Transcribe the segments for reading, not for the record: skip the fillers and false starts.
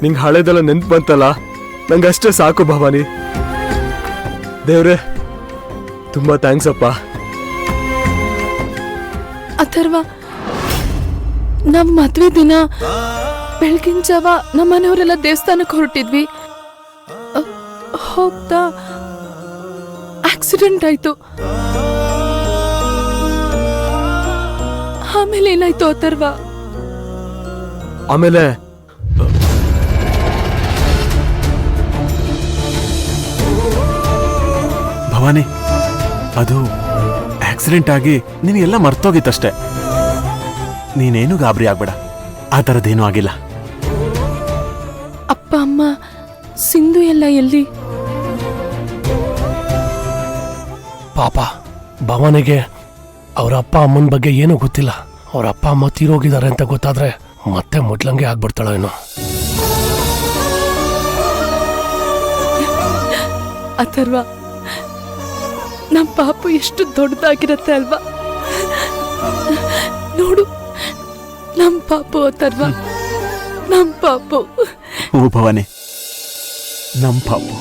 ನಿಂಗೆ ಹಳೇದೆಲ್ಲ ನೆನ್ಪು ಬಂತಲ್ಲ, ನಂಗಷ್ಟೇ ಸಾಕು ಭವಾನಿ. ದೇವ್ರೆ, ತುಂಬಾ ಥ್ಯಾಂಕ್ಸ್ ಅಪ್ಪ. ಅಥರ್ವ, ನಮ್ ಮದ್ವೆ ದಿನ ಬೆಳಗಿನ ಜಾವ ನಮ್ಮನೆಯವರೆಲ್ಲ ದೇವಸ್ಥಾನಕ್ಕೆ ಹೊರಟಿದ್ವಿ. ಹೋಗ್ತಾ ಆಕ್ಸಿಡೆಂಟ್ ಆಯ್ತು. ಆಮೇಲೆ ಏನಾಯ್ತು ಅಥರ್ವ? ಆಮೇಲೆ ಭವಾನಿ, ಅದು ಆಕ್ಸಿಡೆಂಟ್ ಆಗಿ ನಿನಗೆಲ್ಲ ಮರ್ತೋಗಿತ್ತಷ್ಟೆ. ನೀನೇನು ಗಾಬರಿ ಆಗ್ಬೇಡ, ಆ ಥರದ್ದೇನೂ ಆಗಿಲ್ಲ. ಅಪ್ಪ ಅಮ್ಮ ಸಿಂಧು ಎಲ್ಲ ಎಲ್ಲಿ? ಪಾಪ ಭವಾನಿಗೆ ಅವ್ರ ಅಪ್ಪ ಅಮ್ಮನ ಬಗ್ಗೆ ಏನೂ ಗೊತ್ತಿಲ್ಲ. ಅವ್ರ ಅಪ್ಪ ಅಮ್ಮ ತೀರೋಗಿದ್ದಾರೆ ಅಂತ ಗೊತ್ತಾದ್ರೆ ಮತ್ತೆ ಮೊದ್ಲಂಗೆ ಆಗ್ಬಿಡ್ತಾಳೋ ಏನೋ. ಅಥರ್ವ, ನಮ್ ಪಾಪು ಎಷ್ಟು ದೊಡ್ಡದಾಗಿರತ್ತೆ ಅಲ್ವಾ? ನೋಡು, ನಮ್ ಪಾಪು ಅಥರ್ವ, ನಮ್ ಪಾಪು. ಹೂ ಭವಾನಿ, ನಮ್ ಪಾಪು.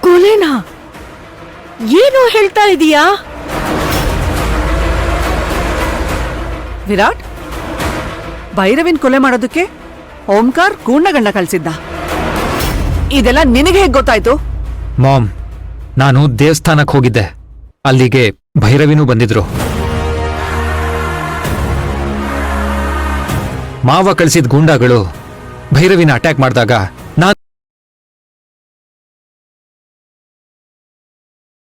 ಕೊಲೆನಾ? ಏನು ಹೇಳ್ತಾ ಇದೀಯಾ ವಿರಾಟ್? ಭೈರವಿನ್ ಕೊಲೆ ಮಾಡೋದಕ್ಕೆ ಓಂಕಾರ್ ಗೂಂಡಗಂಡ ಕಳ್ಸಿದ್ದ. ಇದೆಲ್ಲ ನಿನಗೆ ಹೇಗೆ ಗೊತ್ತಾಯ್ತು? ಮಾಮ್, ನಾನು ದೇವಸ್ಥಾನಕ್ಕೆ ಹೋಗಿದ್ದೆ. ಅಲ್ಲಿಗೆ ಭೈರವಿನೂ ಬಂದಿದ್ರು. ಮಾವ ಕಳಿಸಿದ ಗೂಂಡಾಗಳು ಭೈರವಿನ ಅಟ್ಯಾಕ್ ಮಾಡಿದಾಗ